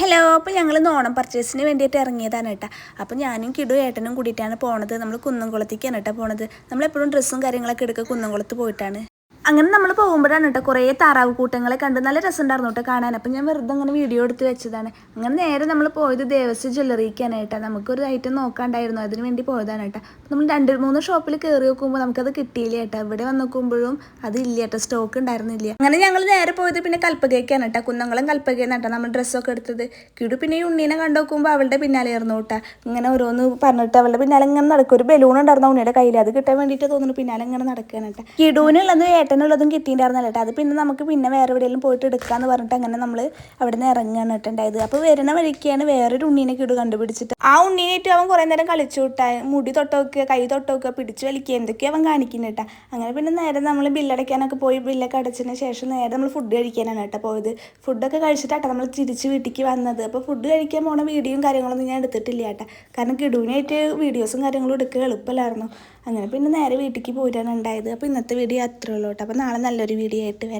Hello, അപ്പോൾ ഞങ്ങൾ ഓണം പർച്ചേസിന് വേണ്ടിയിട്ട് ഇറങ്ങിയതാണ് കേട്ടോ. അപ്പോൾ ഞാനും കിടു ഏട്ടനും കൂടിയിട്ടാണ് പോണത്. നമ്മൾ കുന്നംകുളത്തേക്കാണ് കേട്ടോ പോണത്. നമ്മളെപ്പോഴും ഡ്രസ്സും കാര്യങ്ങളൊക്കെ എടുക്കുക കുന്നംകുളത്ത് പോയിട്ടാണ്. അങ്ങനെ നമ്മൾ പോകുമ്പോഴാണ് കേട്ടോ കുറേ താറാവ് കൂട്ടങ്ങളെ കണ്ട് നല്ല രസമുണ്ടായിരുന്നു കേട്ടോ കാണാൻ. അപ്പം ഞാൻ വെറുതെ അങ്ങനെ വീഡിയോ എടുത്ത് വെച്ചതാണ്. അങ്ങനെ നേരെ നമ്മൾ പോയത് ദേവസ്വം ജ്വല്ലറിക്കാണ് കേട്ടോ. നമുക്കൊരു ഐറ്റം നോക്കാണ്ടായിരുന്നു, അതിന് വേണ്ടി പോയതാണ് കേട്ടോ. നമ്മൾ 2-3 ഷോപ്പിൽ കയറി നോക്കുമ്പോൾ നമുക്കത് കിട്ടിയില്ല കേട്ടോ. ഇവിടെ വന്ന് നോക്കുമ്പോഴും അതില്ല കേട്ടോ, സ്റ്റോക്ക് ഉണ്ടായിരുന്നില്ല. അങ്ങനെ ഞങ്ങൾ നേരെ പോയത് പിന്നെ കൽപ്പകയ്ക്കാണ് കേട്ടോ. കുന്നംകുളം കൽപ്പകയെന്ന് കേട്ടോ നമ്മൾ ഡ്രസ്സൊക്കെ എടുത്തത്. കിടു പിന്നെ ഈ ഉണ്ണീനെ കണ്ടു നോക്കുമ്പോൾ അവളുടെ പിന്നാലെ ആയിരുന്നു കേട്ടോ. ഇങ്ങനെ ഓരോന്ന് പറഞ്ഞിട്ട് അവളുടെ പിന്നാലെ ഇങ്ങനെ നടക്കും. ഒരു ബലൂൺ ഉണ്ടായിരുന്നു ഉണ്ണിയുടെ കയ്യിൽ, അത് കിട്ടാൻ വേണ്ടിയിട്ട് തോന്നുന്നു പിന്നാലെ ഇങ്ങനെ നടക്കുകയാണ് കേട്ടോ. കിടുവിനുള്ളത് ഏട്ടനുള്ളതും കിട്ടിയിട്ടുണ്ടായിരുന്നല്ലോ കേട്ടോ. അത് പിന്നെ നമുക്ക് പിന്നെ വേറെ എവിടെയെങ്കിലും പോയിട്ട് എടുക്കാമെന്ന് പറഞ്ഞിട്ട് അങ്ങനെ നമ്മൾ അവിടെ നിന്ന് ഇറങ്ങുകയാണ് കേട്ടുണ്ടായത്. അപ്പോൾ വരുന്ന വഴിക്കാണ് വേറൊരു ഉണ്ണീനെ കിടു കണ്ടുപിടിച്ചിട്ട് ആ ഉണ്ണീനായിട്ട് അവൻ കുറേ നേരം കളിച്ചു വിട്ടാൽ മുടി തൊട്ടോക്കുക, കൈ തൊട്ടോക്കുക, പിടിച്ച് വലിക്കുക, എന്തൊക്കെയാണ് അവൻ കാണിക്കുന്നത് കേട്ടോ. അങ്ങനെ പിന്നെ നേരെ നമ്മൾ ബില്ലടയ്ക്കാനൊക്കെ പോയി ബില്ലൊക്കെ അടച്ചതിന് ശേഷം നേരെ നമ്മൾ ഫുഡ് കഴിക്കാനാണ് കേട്ടോ പോയത്. ഫുഡൊക്കെ കഴിച്ചിട്ടാട്ടോ നമ്മൾ തിരിച്ച് വീട്ടിലേക്ക് വന്നത്. അപ്പോൾ ഫുഡ് കഴിക്കാൻ പോണ വീഡിയോയും കാര്യങ്ങളൊന്നും ഞാൻ എടുത്തിട്ടില്ല കേട്ടോ. കാരണം കിടുവിനായിട്ട് വീഡിയോസും കാര്യങ്ങളും എടുക്കുക എളുപ്പമല്ലായിരുന്നു. അങ്ങനെ പിന്നെ നേരെ വീട്ടിലേക്ക് പോയിട്ടാണ് ഉണ്ടായത്. അപ്പോൾ ഇന്നത്തെ വീഡിയോ അത്രേ ഉള്ളൂ കേട്ടോ. അപ്പോൾ നാളെ നല്ലൊരു വീഡിയോ ആയിട്ട് വരാം.